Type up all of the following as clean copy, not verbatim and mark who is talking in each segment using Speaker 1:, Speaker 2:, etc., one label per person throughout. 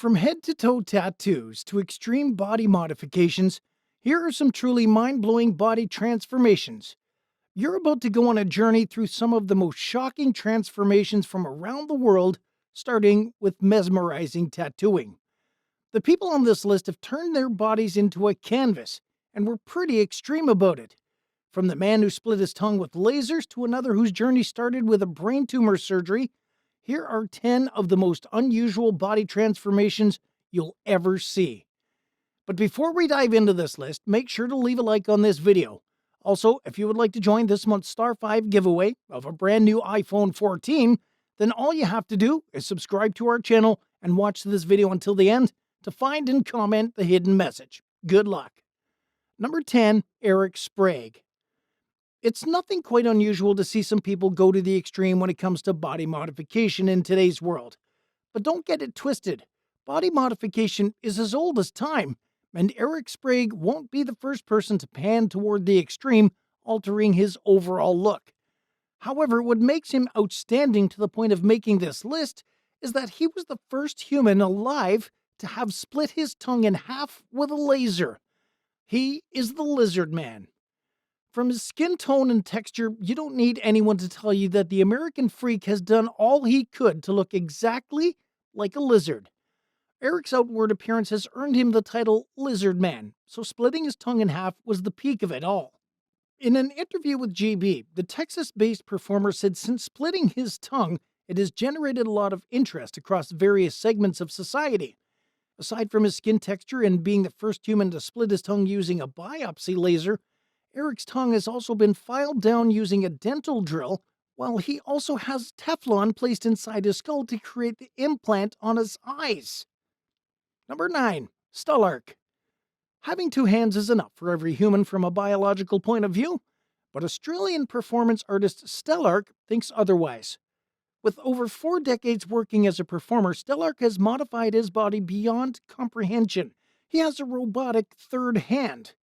Speaker 1: From head to toe tattoos to extreme body modifications, here are some truly mind blowing body transformations. You're about to go on a journey through some of the most shocking transformations from around the world, starting with mesmerizing tattooing. The people on this list have turned their bodies into a canvas, and were pretty extreme about it. From the man who split his tongue with lasers to another whose journey started with a brain tumor surgery, here are 10 of the most unusual body transformations you'll ever see. But before we dive into this list, make sure to leave a like on this video. Also, if you would like to join this month's Star 5 giveaway of a brand new iPhone 14, then all you have to do is subscribe to our channel and watch this video until the end to find and comment the hidden message. Good luck. Number 10, Eric Sprague. It's nothing quite unusual to see some people go to the extreme when it comes to body modification in today's world. But don't get it twisted. Body modification is as old as time, and Eric Sprague won't be the first person to pan toward the extreme, altering his overall look. However, what makes him outstanding to the point of making this list is that he was the first human alive to have split his tongue in half with a laser. He is the Lizard Man. From his skin tone and texture, you don't need anyone to tell you that the American freak has done all he could to look exactly like a lizard. Eric's outward appearance has earned him the title Lizard Man, so splitting his tongue in half was the peak of it all. In an interview with GB, the Texas-based performer said since splitting his tongue, it has generated a lot of interest across various segments of society. Aside from his skin texture and being the first human to split his tongue using a biopsy laser, Eric's tongue has also been filed down using a dental drill, while he also has Teflon placed inside his skull to create the implant on his eyes. Number 9. Stelarc. Having two hands is enough for every human from a biological point of view, but Australian performance artist Stelarc thinks otherwise. With over 4 decades working as a performer, Stelarc has modified his body beyond comprehension. He has a robotic third hand.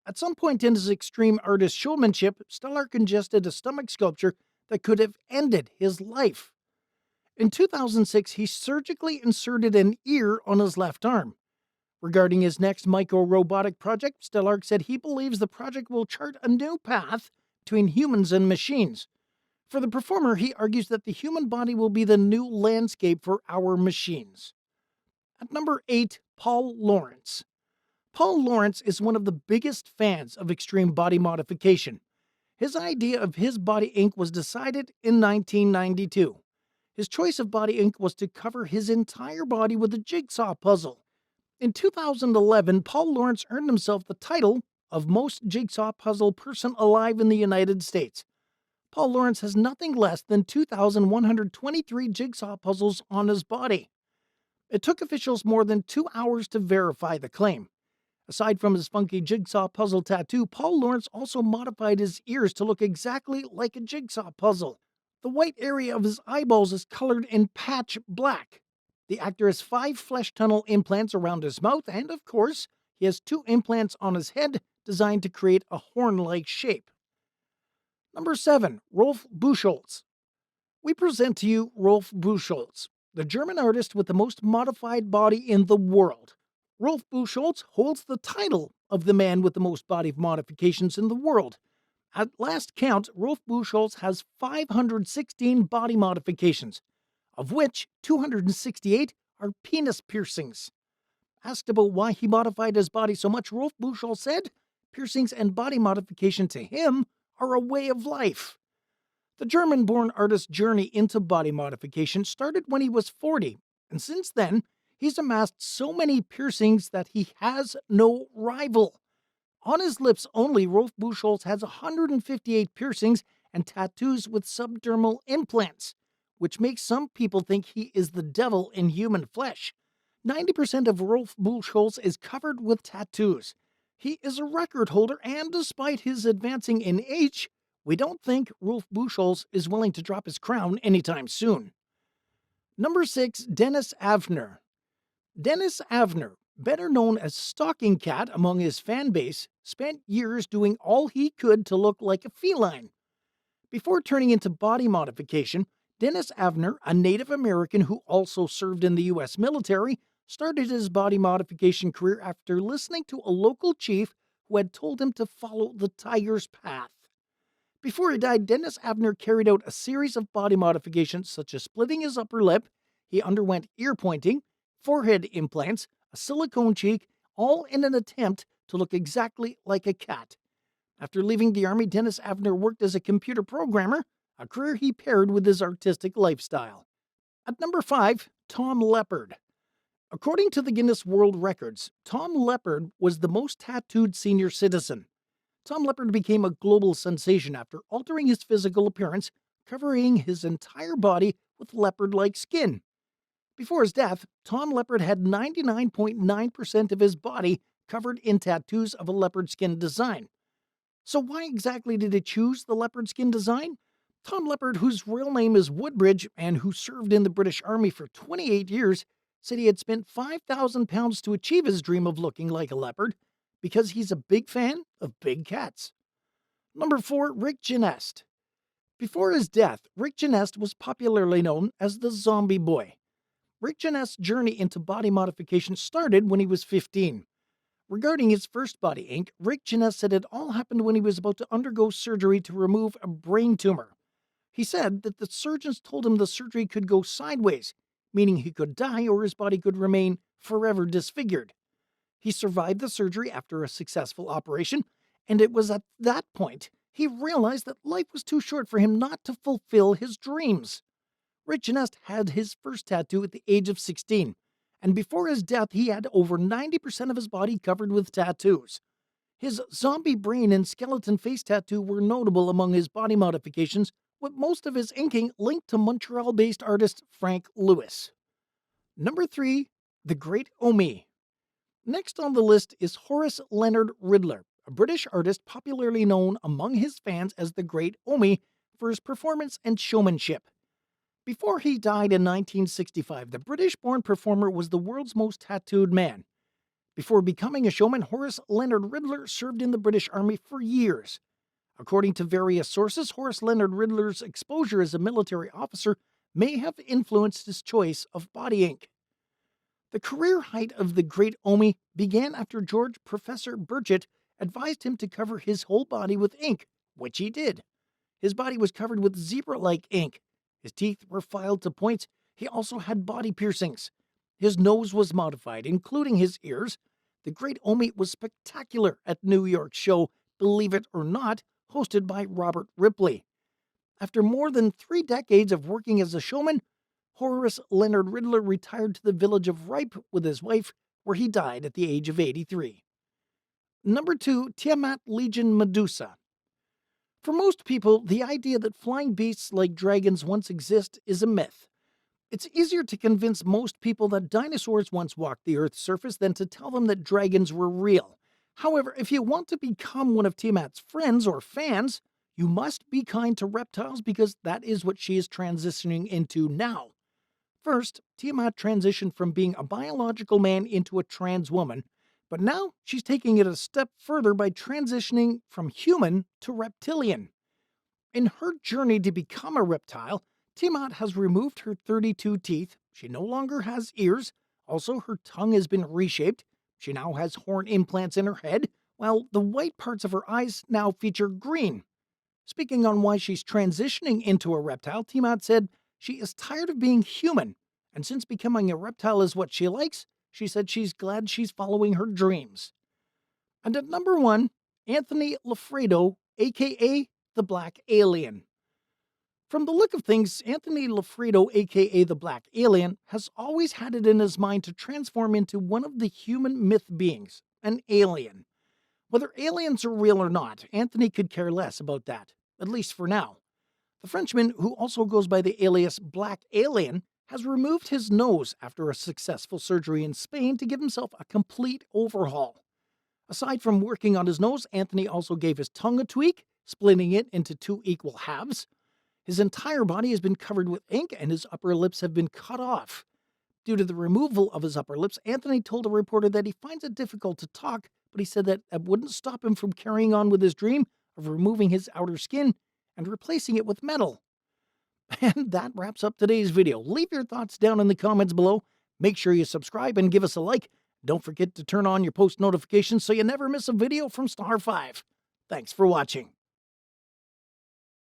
Speaker 1: At some point in his extreme artist showmanship, Stelarc ingested a stomach sculpture that could have ended his life. In 2006, he surgically inserted an ear on his left arm. Regarding his next micro-robotic project, Stelarc said he believes the project will chart a new path between humans and machines. For the performer, he argues that the human body will be the new landscape for our machines. At number 8, Paul Lawrence. Paul Lawrence is one of the biggest fans of extreme body modification. His idea of his body ink was decided in 1992. His choice of body ink was to cover his entire body with a jigsaw puzzle. In 2011, Paul Lawrence earned himself the title of most jigsaw puzzle person alive in the United States. Paul Lawrence has nothing less than 2,123 jigsaw puzzles on his body. It took officials more than 2 hours to verify the claim. Aside from his funky jigsaw puzzle tattoo, Paul Lawrence also modified his ears to look exactly like a jigsaw puzzle. The white area of his eyeballs is colored in patch black. The actor has 5 flesh tunnel implants around his mouth, and of course, he has 2 implants on his head designed to create a horn-like shape. Number 7. Rolf Buchholz. We present to you Rolf Buchholz, the German artist with the most modified body in the world. Rolf Buchholz holds the title of the man with the most body modifications in the world. At last count, Rolf Buchholz has 516 body modifications, of which 268 are penis piercings. Asked about why he modified his body so much, Rolf Buchholz said, "Piercings and body modification to him are a way of life." The German-born artist's journey into body modification started when he was 40, and since then, he's amassed so many piercings that he has no rival. On his lips only, Rolf Buchholz has 158 piercings and tattoos with subdermal implants, which makes some people think he is the devil in human flesh. 90% of Rolf Buchholz is covered with tattoos. He is a record holder, and despite his advancing in age, we don't think Rolf Buchholz is willing to drop his crown anytime soon. Number 6, Dennis Avner. Dennis Avner, better known as Stalking Cat among his fan base, spent years doing all he could to look like a feline. Before turning into body modification, Dennis Avner, a Native American who also served in the U.S. military, started his body modification career after listening to a local chief who had told him to follow the tiger's path. Before he died, Dennis Avner carried out a series of body modifications such as splitting his upper lip. He underwent ear pointing, forehead implants, a silicone cheek, all in an attempt to look exactly like a cat. After leaving the army, Dennis Avner worked as a computer programmer, a career he paired with his artistic lifestyle. At number 5, Tom Leppard. According to the Guinness World Records, Tom Leppard was the most tattooed senior citizen. Tom Leppard became a global sensation after altering his physical appearance, covering his entire body with leopard-like skin. Before his death, Tom Leppard had 99.9% of his body covered in tattoos of a leopard skin design. So why exactly did he choose the leopard skin design? Tom Leppard, whose real name is Woodbridge and who served in the British Army for 28 years, said he had spent £5,000 to achieve his dream of looking like a leopard because he's a big fan of big cats. Number 4, Rick Genest. Before his death, Rick Genest was popularly known as the Zombie Boy. Rick Genest's journey into body modification started when he was 15. Regarding his first body ink, Rick Genest said it all happened when he was about to undergo surgery to remove a brain tumor. He said that the surgeons told him the surgery could go sideways, meaning he could die or his body could remain forever disfigured. He survived the surgery after a successful operation, and it was at that point he realized that life was too short for him not to fulfill his dreams. Rick Genest had his first tattoo at the age of 16, and before his death he had over 90% of his body covered with tattoos. His zombie brain and skeleton face tattoo were notable among his body modifications, with most of his inking linked to Montreal-based artist Frank Lewis. Number 3, the Great Omi. Next on the list is Horace Leonard Riddler, a British artist popularly known among his fans as the Great Omi for his performance and showmanship. Before he died in 1965, the British-born performer was the world's most tattooed man. Before becoming a showman, Horace Leonard Riddler served in the British Army for years. According to various sources, Horace Leonard Riddler's exposure as a military officer may have influenced his choice of body ink. The career height of the Great Omi began after George Professor Burgett advised him to cover his whole body with ink, which he did. His body was covered with zebra-like ink. His teeth were filed to points. He also had body piercings. His nose was modified, including his ears. The Great Omi was spectacular at New York's show, Believe It or Not, hosted by Robert Ripley. After more than 3 decades of working as a showman, Horace Leonard Riddler retired to the village of Ripe with his wife, where he died at the age of 83. Number 2, Tiamat Legion Medusa. For most people, the idea that flying beasts like dragons once exist is a myth. It's easier to convince most people that dinosaurs once walked the Earth's surface than to tell them that dragons were real. However, if you want to become one of Tiamat's friends or fans, you must be kind to reptiles because that is what she is transitioning into now. First, Tiamat transitioned from being a biological man into a trans woman, but now she's taking it a step further by transitioning from human to reptilian. In her journey to become a reptile, Tiamat has removed her 32 teeth. She no longer has ears. Also, her tongue has been reshaped. She now has horn implants in her head, while the white parts of her eyes now feature green. Speaking on why she's transitioning into a reptile, Tiamat said she is tired of being human, and since becoming a reptile is what she likes, she said she's glad she's following her dreams. And at number 1, Anthony Lafredo, aka the Black Alien. From the look of things, Anthony Lafredo, aka the Black Alien, has always had it in his mind to transform into one of the human myth beings, an alien. Whether aliens are real or not, Anthony could care less about that, at least for now. The Frenchman, who also goes by the alias Black Alien, has removed his nose after a successful surgery in Spain to give himself a complete overhaul. Aside from working on his nose, Anthony also gave his tongue a tweak, splitting it into 2 equal halves. His entire body has been covered with ink and his upper lips have been cut off. Due to the removal of his upper lips, Anthony told a reporter that he finds it difficult to talk, but he said that wouldn't stop him from carrying on with his dream of removing his outer skin and replacing it with metal. And that wraps up today's video. Leave your thoughts down in the comments below. Make sure you subscribe and give us a like. Don't forget to turn on your post notifications so you never miss a video from Star 5. Thanks for watching.